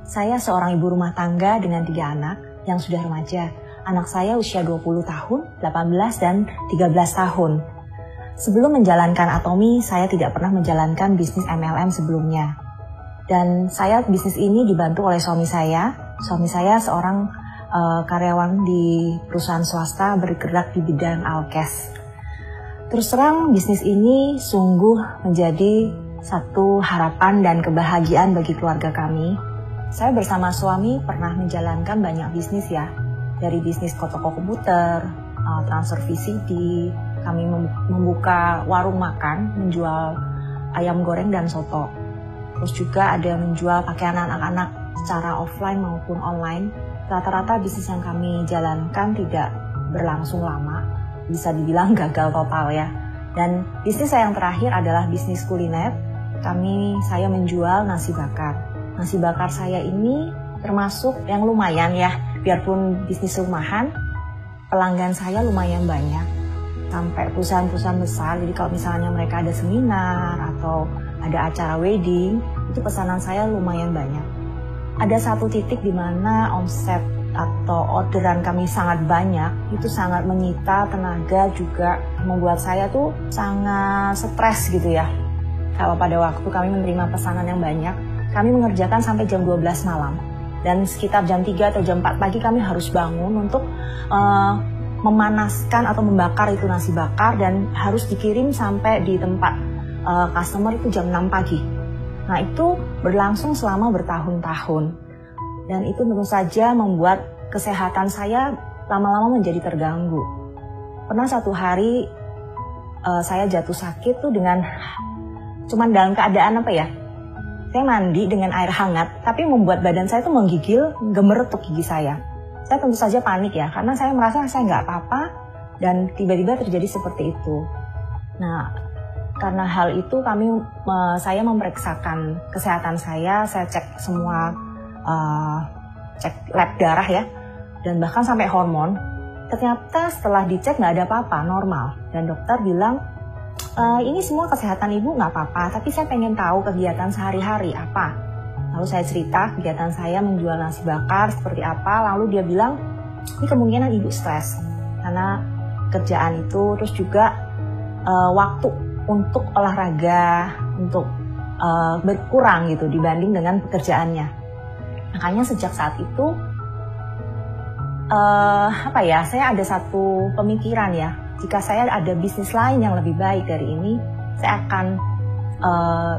Saya seorang ibu rumah tangga dengan 3 anak yang sudah remaja. Anak saya usia 20 tahun, 18 dan 13 tahun. Sebelum menjalankan Atomy, saya tidak pernah menjalankan bisnis MLM sebelumnya. Dan bisnis ini dibantu oleh suami saya. Suami saya seorang karyawan di perusahaan swasta bergerak di bidang alkes. Terus terang bisnis ini sungguh menjadi satu harapan dan kebahagiaan bagi keluarga kami. Saya bersama suami pernah menjalankan banyak bisnis ya. Dari bisnis toko komputer, transfer VCD, kami membuka warung makan, menjual ayam goreng dan soto. Terus juga ada yang menjual pakaian anak-anak secara offline maupun online. Rata-rata bisnis yang kami jalankan tidak berlangsung lama, bisa dibilang gagal total ya. Dan bisnis saya yang terakhir adalah bisnis kuliner. Saya menjual nasi bakar. Nasi bakar saya ini termasuk yang lumayan ya, biarpun bisnis rumahan, pelanggan saya lumayan banyak. Sampai perusahaan-perusahaan besar, jadi kalau misalnya mereka ada seminar atau ada acara wedding, itu pesanan saya lumayan banyak. Ada satu titik di mana omset atau orderan kami sangat banyak, itu sangat menyita tenaga, juga membuat saya tuh sangat stres gitu ya. Kalau pada waktu kami menerima pesanan yang banyak, kami mengerjakan sampai jam 12 malam. Dan sekitar jam 3 atau jam 4 pagi kami harus bangun untuk memanaskan atau membakar itu nasi bakar dan harus dikirim sampai di tempat customer itu jam 6 pagi. Nah itu berlangsung selama bertahun-tahun. Dan itu tentu saja membuat kesehatan saya lama-lama menjadi terganggu. Pernah satu hari saya jatuh sakit tuh cuman dalam keadaan saya mandi dengan air hangat, tapi membuat badan saya tuh menggigil, gemeretuk gigi saya. Saya tentu saja panik ya, karena saya merasa saya nggak apa-apa dan tiba-tiba terjadi seperti itu. Nah, karena hal itu saya memeriksakan kesehatan saya cek semua, cek lab darah ya, dan bahkan sampai hormon. Ternyata setelah dicek nggak ada apa-apa, normal. Dan dokter bilang, ini semua kesehatan ibu nggak apa-apa, tapi saya pengen tahu kegiatan sehari-hari apa. Lalu saya cerita kegiatan saya menjual nasi bakar seperti apa, lalu dia bilang, ini kemungkinan ibu stres karena kerjaan itu, terus juga waktu untuk olahraga, untuk berkurang gitu dibanding dengan pekerjaannya. Makanya sejak saat itu, saya ada satu pemikiran ya, jika saya ada bisnis lain yang lebih baik dari ini, saya akan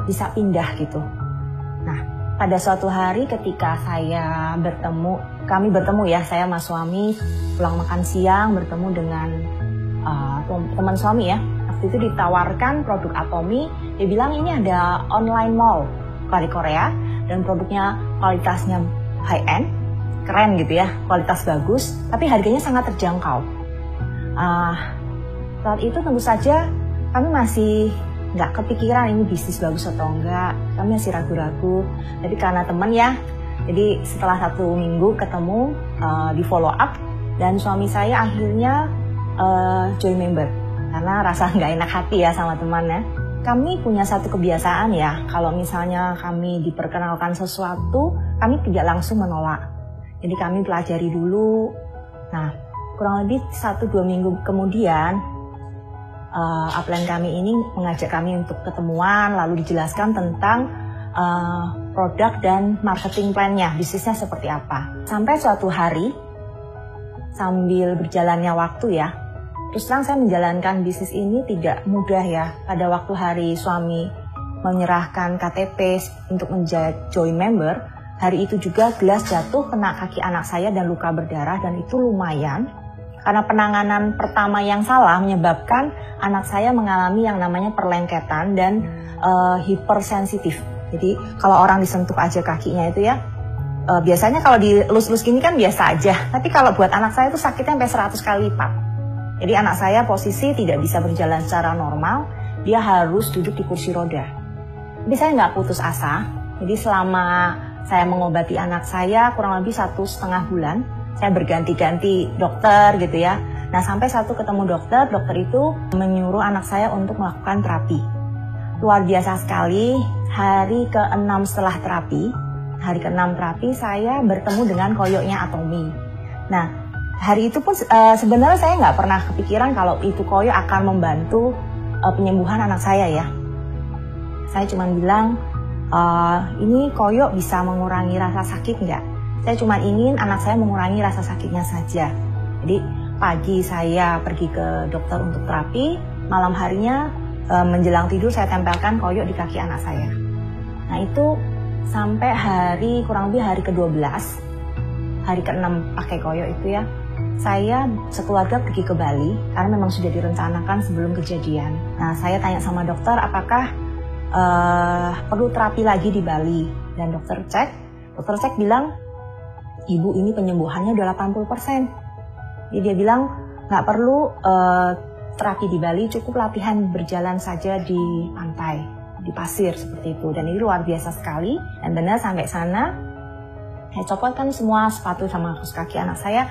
bisa pindah gitu. Nah, pada suatu hari ketika kami bertemu ya, saya sama suami pulang makan siang, bertemu dengan teman suami ya. Waktu itu ditawarkan produk Atomy, dia bilang ini ada online mall dari Korea dan produknya kualitasnya high end, keren gitu ya, kualitas bagus, tapi harganya sangat terjangkau. Saat itu tentu saja kami masih nggak kepikiran ini bisnis bagus atau enggak, kami masih ragu-ragu. Jadi karena teman ya, jadi setelah 1 minggu ketemu, di follow up, dan suami saya akhirnya join member karena rasa nggak enak hati ya sama temannya. Kami punya satu kebiasaan ya, kalau misalnya kami diperkenalkan sesuatu, kami tidak langsung menolak. Jadi kami pelajari dulu. Nah, kurang lebih 1-2 minggu kemudian, upline kami ini mengajak kami untuk ketemuan, lalu dijelaskan tentang produk dan marketing plan-nya, bisnisnya seperti apa. Sampai suatu hari, sambil berjalannya waktu ya, terus terang saya menjalankan bisnis ini tidak mudah ya. Pada waktu hari suami menyerahkan KTP untuk join member, hari itu juga gelas jatuh kena kaki anak saya dan luka berdarah, dan itu lumayan. Karena penanganan pertama yang salah menyebabkan anak saya mengalami yang namanya perlengketan dan hipersensitif. Jadi kalau orang disentuh aja kakinya itu ya, biasanya kalau dilus-lus gini kan biasa aja. Tapi kalau buat anak saya itu sakitnya sampai 100 kali lipat. Jadi anak saya posisi tidak bisa berjalan secara normal, dia harus duduk di kursi roda. Tapi saya nggak putus asa. Jadi selama saya mengobati anak saya kurang lebih 1,5 bulan, saya berganti-ganti dokter gitu ya. Nah sampai ketemu dokter itu menyuruh anak saya untuk melakukan terapi. Luar biasa sekali, hari ke-6 setelah terapi, hari ke-6 terapi saya bertemu dengan koyoknya Atomy. Nah, hari itu pun sebenarnya saya nggak pernah kepikiran kalau itu koyok akan membantu penyembuhan anak saya ya. Saya cuma bilang, ini koyok bisa mengurangi rasa sakit nggak? Saya cuma ingin anak saya mengurangi rasa sakitnya saja. Jadi pagi saya pergi ke dokter untuk terapi, malam harinya menjelang tidur saya tempelkan koyok di kaki anak saya. Nah itu sampai kurang lebih hari ke-12, hari ke-6 pakai koyok itu ya. Saya sekeluarga pergi ke Bali karena memang sudah direncanakan sebelum kejadian. Nah, saya tanya sama dokter apakah perlu terapi lagi di Bali. Dan dokter cek bilang, ibu ini penyembuhannya udah 80%. Jadi dia bilang nggak perlu terapi di Bali, cukup latihan berjalan saja di pantai, di pasir seperti itu. Dan ini luar biasa sekali. Dan benar sampai sana, saya copotkan semua sepatu sama kaos kaki anak saya.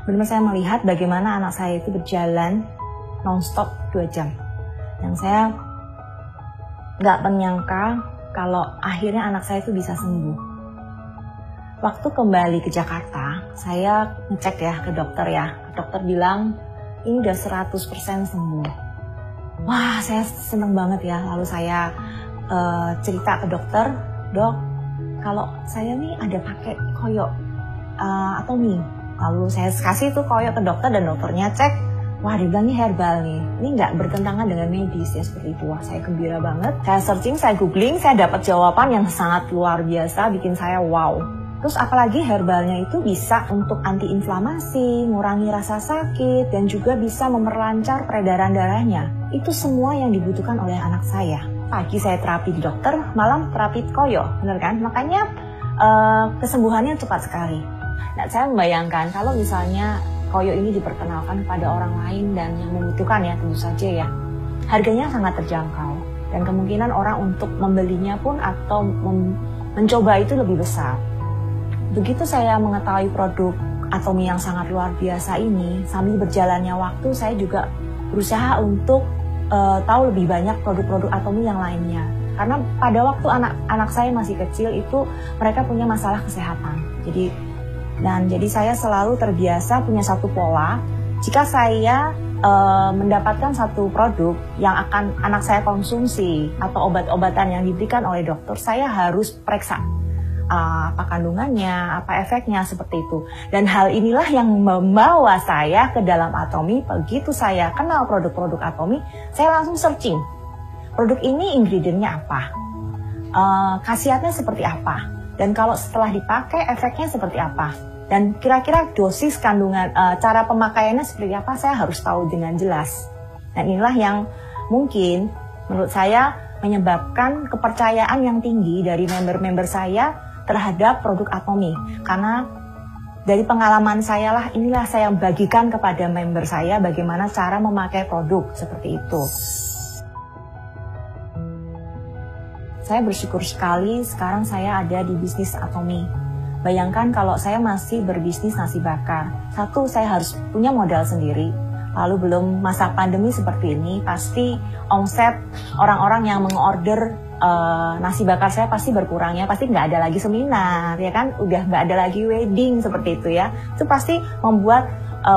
Benar saya melihat bagaimana anak saya itu berjalan non-stop 2 jam. Dan saya nggak menyangka kalau akhirnya anak saya itu bisa sembuh. Waktu kembali ke Jakarta, saya ngecek ya ke dokter ya. Dokter bilang, ini udah 100% sembuh. Wah, saya seneng banget ya. Lalu saya cerita ke dokter, dok, kalau saya nih ada pakai koyok Atomy. Lalu saya kasih tuh koyok ke dokter dan dokternya cek, wah dia bilang ini herbal nih, ini nggak bertentangan dengan medis ya seperti itu. Wah saya gembira banget, saya searching, saya googling, saya dapat jawaban yang sangat luar biasa, bikin saya wow. Terus apalagi herbalnya itu bisa untuk antiinflamasi, ngurangi rasa sakit, dan juga bisa memperlancar peredaran darahnya. Itu semua yang dibutuhkan oleh anak saya. Pagi saya terapi di dokter, malam terapi koyok, bener kan? Makanya kesembuhannya cepat sekali. Nah, saya membayangkan kalau misalnya koyok ini diperkenalkan pada orang lain dan yang membutuhkan ya tentu saja ya, harganya sangat terjangkau dan kemungkinan orang untuk membelinya pun atau mencoba itu lebih besar. Begitu saya mengetahui produk Atomy yang sangat luar biasa ini, sambil berjalannya waktu saya juga berusaha untuk tahu lebih banyak produk-produk Atomy yang lainnya. Karena pada waktu anak saya masih kecil itu mereka punya masalah kesehatan. Jadi saya selalu terbiasa punya satu pola. Jika saya mendapatkan satu produk yang akan anak saya konsumsi atau obat-obatan yang diberikan oleh dokter, saya harus periksa apa kandungannya, apa efeknya seperti itu. Dan hal inilah yang membawa saya ke dalam Atomy. Begitu saya kenal produk-produk Atomy, saya langsung searching. Produk ini ingredientnya apa, khasiatnya seperti apa, dan kalau setelah dipakai efeknya seperti apa, dan kira-kira dosis kandungan, cara pemakaiannya seperti apa, saya harus tahu dengan jelas. Dan inilah yang mungkin menurut saya menyebabkan kepercayaan yang tinggi dari member-member saya terhadap produk Atomy. Karena dari pengalaman saya lah, inilah saya bagikan kepada member saya bagaimana cara memakai produk seperti itu. Saya bersyukur sekali sekarang saya ada di bisnis Atomy. Bayangkan kalau saya masih berbisnis nasi bakar. Satu, saya harus punya modal sendiri. Lalu belum masa pandemi seperti ini, pasti omset orang-orang yang mengorder nasi bakar saya pasti berkurang ya. Pasti nggak ada lagi seminar, ya kan? Udah nggak ada lagi wedding seperti itu ya. Itu pasti membuat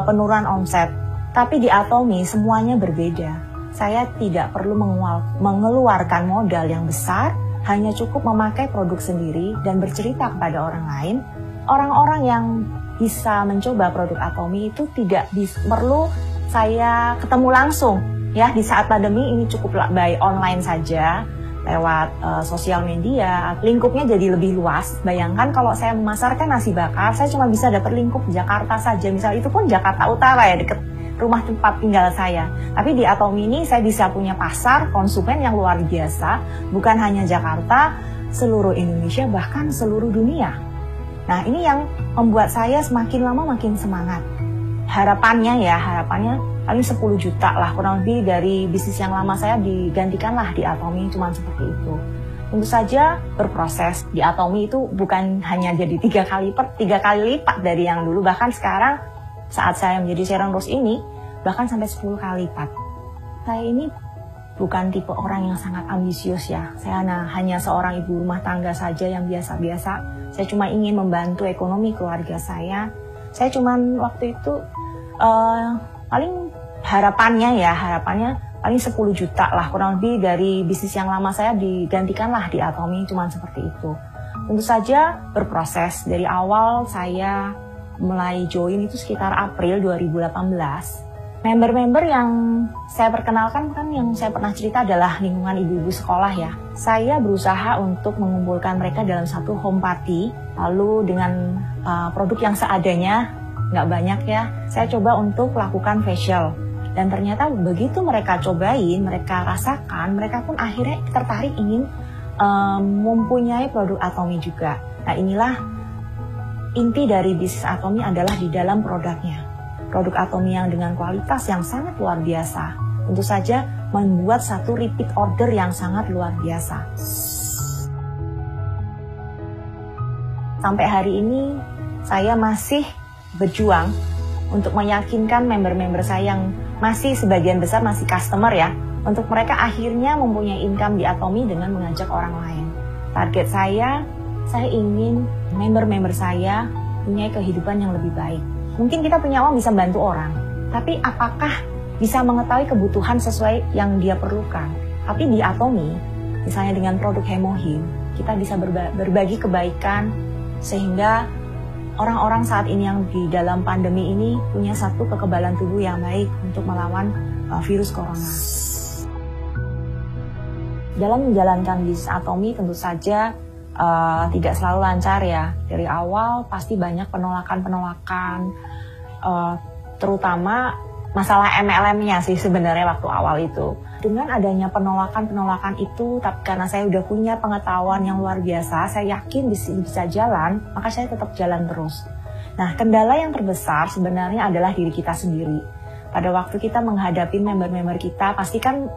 penurunan omset. Tapi di Atomy semuanya berbeda. Saya tidak perlu mengeluarkan modal yang besar, hanya cukup memakai produk sendiri dan bercerita kepada orang lain. Orang-orang yang bisa mencoba produk Atomy itu tidak perlu saya ketemu langsung. Ya, di saat pandemi ini cukup by online saja, lewat sosial media, lingkupnya jadi lebih luas. Bayangkan kalau saya memasarkan nasi bakar, saya cuma bisa dapat lingkup Jakarta saja, misal itu pun Jakarta Utara ya, deket rumah tempat tinggal saya. Tapi di Atomy ini saya bisa punya pasar konsumen yang luar biasa, bukan hanya Jakarta, seluruh Indonesia, bahkan seluruh dunia. Nah, ini yang membuat saya semakin lama makin semangat. Harapannya paling 10 juta lah, kurang lebih dari bisnis yang lama saya digantikanlah di Atomy, cuma seperti itu. Tentu saja berproses. Di Atomy itu bukan hanya jadi 3 kali lipat dari yang dulu, bahkan sekarang saat saya menjadi Sharon Rose ini, bahkan sampai 10 kali lipat. Saya ini bukan tipe orang yang sangat ambisius ya. Saya hanya seorang ibu rumah tangga saja yang biasa-biasa. Saya cuma ingin membantu ekonomi keluarga saya. Saya cuma waktu itu paling harapannya paling 10 juta lah, kurang lebih dari bisnis yang lama saya digantikanlah di Atomy, cuma seperti itu. Tentu saja berproses. Dari awal saya mulai join itu sekitar April 2018. Member-member yang saya perkenalkan kan yang saya pernah cerita adalah lingkungan ibu-ibu sekolah ya. Saya berusaha untuk mengumpulkan mereka dalam satu home party, lalu dengan produk yang seadanya, nggak banyak ya, saya coba untuk lakukan facial. Dan ternyata begitu mereka cobain, mereka rasakan, mereka pun akhirnya tertarik ingin mempunyai produk Atomy juga. Nah inilah inti dari bisnis Atomy adalah di dalam produknya. Produk Atomy yang dengan kualitas yang sangat luar biasa. Tentu saja membuat satu repeat order yang sangat luar biasa. Sampai hari ini saya masih berjuang untuk meyakinkan member-member saya yang masih sebagian besar masih customer ya, untuk mereka akhirnya mempunyai income di Atomy dengan mengajak orang lain. Target saya ingin member-member saya punya kehidupan yang lebih baik. Mungkin kita punya uang bisa bantu orang, tapi apakah bisa mengetahui kebutuhan sesuai yang dia perlukan? Tapi di Atomy, misalnya dengan produk Hemohim, kita bisa berbagi kebaikan sehingga orang-orang saat ini yang di dalam pandemi ini punya satu kekebalan tubuh yang baik untuk melawan virus corona. Dalam menjalankan bisnis Atomy tentu saja tidak selalu lancar ya. Dari awal pasti banyak penolakan-penolakan, terutama masalah MLM-nya sih sebenarnya waktu awal itu. Dengan adanya penolakan-penolakan itu, tapi karena saya udah punya pengetahuan yang luar biasa, saya yakin bisa jalan, maka saya tetap jalan terus. Nah, kendala yang terbesar sebenarnya adalah diri kita sendiri. Pada waktu kita menghadapi member-member kita, pasti kan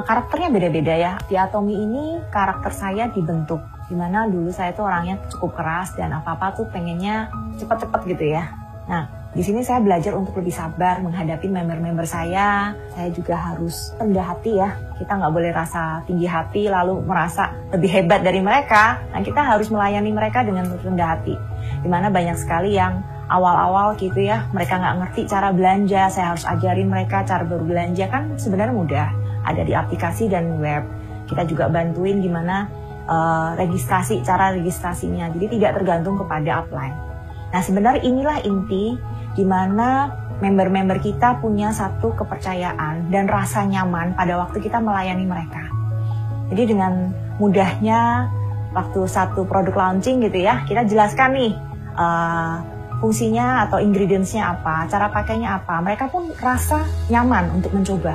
karakternya beda-beda ya. Di Atomy ini karakter saya dibentuk, dimana dulu saya tuh orangnya cukup keras dan apa-apa tuh pengennya cepet-cepet gitu ya. Nah, di sini saya belajar untuk lebih sabar menghadapi member-member saya. Saya juga harus rendah hati ya. Kita nggak boleh rasa tinggi hati lalu merasa lebih hebat dari mereka. Nah, kita harus melayani mereka dengan rendah hati. Dimana banyak sekali yang awal-awal gitu ya, mereka nggak ngerti cara belanja. Saya harus ajarin mereka cara berbelanja, kan sebenarnya mudah. Ada di aplikasi dan web. Kita juga bantuin gimana registrasi, cara registrasinya. Jadi tidak tergantung kepada upline. Nah, sebenarnya inilah inti di mana member-member kita punya satu kepercayaan dan rasa nyaman pada waktu kita melayani mereka. Jadi dengan mudahnya waktu satu produk launching gitu ya, kita jelaskan nih fungsinya atau ingredientsnya apa, cara pakainya apa. Mereka pun rasa nyaman untuk mencoba.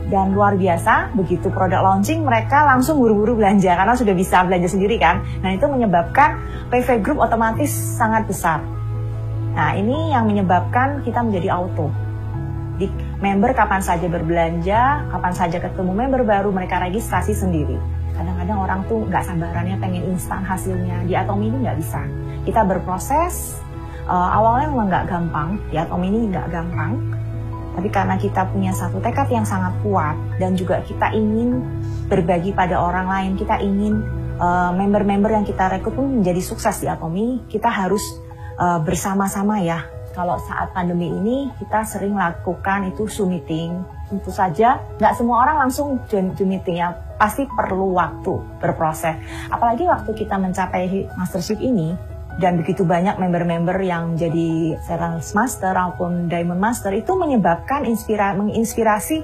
Dan luar biasa, begitu produk launching mereka langsung buru-buru belanja karena sudah bisa belanja sendiri kan. Nah, itu menyebabkan PV Group otomatis sangat besar. Nah, ini yang menyebabkan kita menjadi auto. Di member kapan saja berbelanja, kapan saja ketemu member baru, mereka registrasi sendiri. Kadang-kadang orang tuh nggak sabarannya pengen instan hasilnya. Di Atomy ini nggak bisa. Kita berproses, awalnya memang nggak gampang. Di Atomy ini nggak gampang. Tapi karena kita punya satu tekad yang sangat kuat dan juga kita ingin berbagi pada orang lain, kita ingin member-member yang kita rekrut pun menjadi sukses di Atomy, kita harus bersama-sama ya. Kalau saat pandemi ini kita sering lakukan itu Zoom meeting. Tentu saja nggak semua orang langsung Zoom meeting ya, pasti perlu waktu berproses. Apalagi waktu kita mencapai mastership ini dan begitu banyak member-member yang jadi Sales Master maupun Diamond Master, itu menyebabkan menginspirasi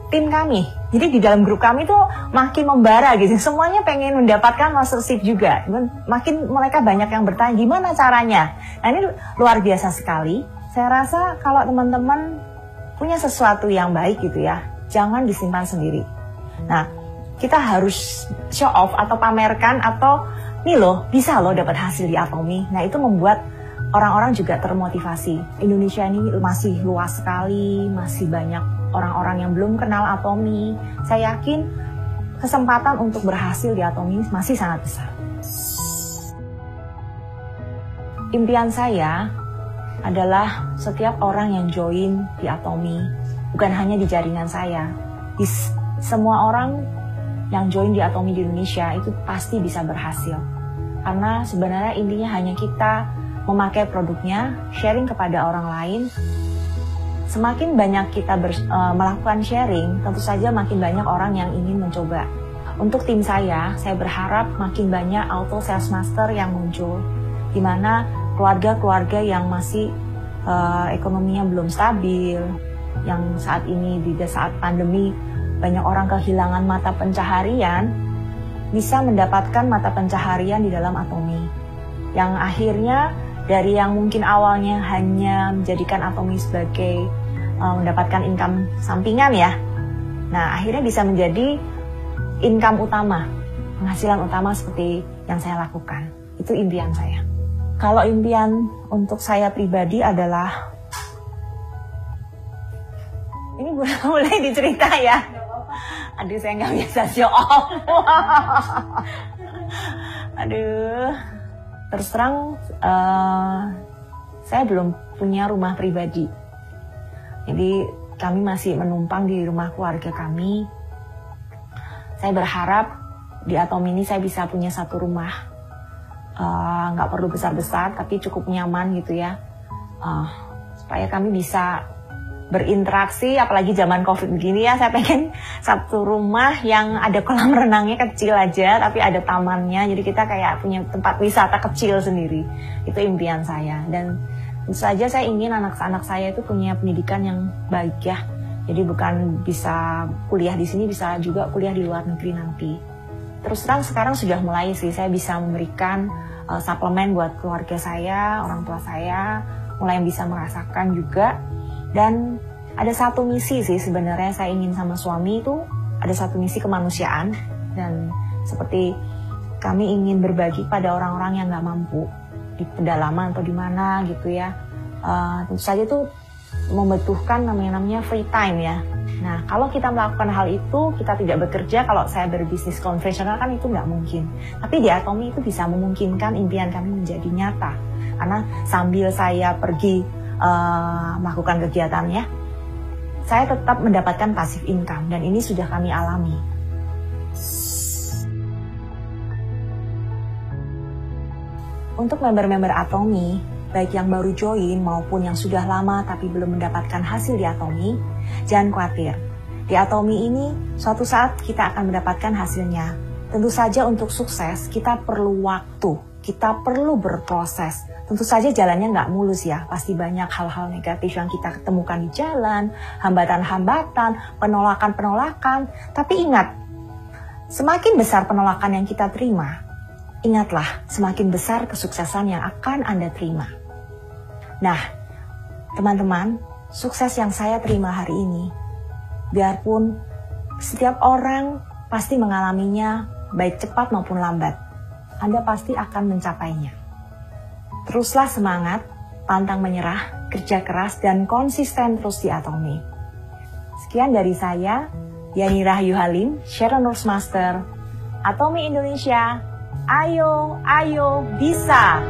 tim kami. Jadi di dalam grup kami tuh makin membara gitu. Semuanya pengen mendapatkan mastership juga. Makin mereka banyak yang bertanya gimana caranya. Nah, ini luar biasa sekali. Saya rasa kalau teman-teman punya sesuatu yang baik gitu ya, jangan disimpan sendiri. Nah, kita harus show off atau pamerkan atau nih loh, bisa loh dapat hasil di Atomy. Nah, itu membuat orang-orang juga termotivasi. Indonesia ini masih luas sekali, masih banyak orang-orang yang belum kenal Atomy. Saya yakin kesempatan untuk berhasil di Atomy masih sangat besar. Impian saya adalah setiap orang yang join di Atomy, bukan hanya di jaringan saya, di semua orang yang join di Atomy di Indonesia itu pasti bisa berhasil. Karena sebenarnya intinya hanya kita memakai produknya, sharing kepada orang lain. Semakin banyak kita melakukan sharing, tentu saja makin banyak orang yang ingin mencoba. Untuk tim saya berharap makin banyak auto sales master yang muncul, di mana keluarga-keluarga yang masih ekonominya belum stabil, yang saat ini di saat pandemi banyak orang kehilangan mata pencaharian, bisa mendapatkan mata pencaharian di dalam Atomy. Yang akhirnya dari yang mungkin awalnya hanya menjadikan Atomy sebagai mendapatkan income sampingan ya. Nah, akhirnya bisa menjadi income utama, penghasilan utama seperti yang saya lakukan. Itu impian saya. Kalau impian untuk saya pribadi adalah, ini boleh dicerita ya? Aduh, saya nggak biasa show off. Aduh, terus terang saya belum punya rumah pribadi. Jadi kami masih menumpang di rumah keluarga kami. Saya berharap di Atomy ini saya bisa punya satu rumah. Nggak perlu besar-besar, tapi cukup nyaman gitu ya. Supaya kami bisa berinteraksi, apalagi zaman COVID begini ya, saya pengen satu rumah yang ada kolam renangnya kecil aja, tapi ada tamannya, jadi kita kayak punya tempat wisata kecil sendiri. Itu impian saya, dan tentu saja saya ingin anak-anak saya itu punya pendidikan yang baik ya, jadi bukan bisa kuliah di sini, bisa juga kuliah di luar negeri nanti. Terus terang sekarang sudah mulai sih, saya bisa memberikan suplemen buat keluarga saya, orang tua saya, mulai yang bisa merasakan juga. Dan ada satu misi sih sebenarnya saya ingin sama suami itu, ada satu misi kemanusiaan. Dan seperti kami ingin berbagi pada orang-orang yang nggak mampu, di pedalaman atau di mana gitu ya. Tentu saja itu membutuhkan namanya free time ya. Nah, kalau kita melakukan hal itu, kita tidak bekerja, kalau saya berbisnis konvensional kan itu nggak mungkin. Tapi di Atomy itu bisa memungkinkan impian kami menjadi nyata. Karena sambil saya pergi melakukan kegiatannya, saya tetap mendapatkan passive income, dan ini sudah kami alami. Untuk member-member Atomy, baik yang baru join maupun yang sudah lama tapi belum mendapatkan hasil di Atomy, jangan khawatir. Di Atomy ini, suatu saat kita akan mendapatkan hasilnya. Tentu saja untuk sukses, kita perlu waktu, kita perlu berproses. Tentu saja jalannya nggak mulus ya, pasti banyak hal-hal negatif yang kita ketemukan di jalan, hambatan-hambatan, penolakan-penolakan. Tapi ingat, semakin besar penolakan yang kita terima, ingatlah, semakin besar kesuksesan yang akan Anda terima. Nah, teman-teman, sukses yang saya terima hari ini, biarpun setiap orang pasti mengalaminya baik cepat maupun lambat, Anda pasti akan mencapainya. Teruslah semangat, pantang menyerah, kerja keras, dan konsisten terus di Atomy. Sekian dari saya, Yani Rahayu Halim, Sharon Nurse Master, Atomy Indonesia. Ayo, ayo, bisa!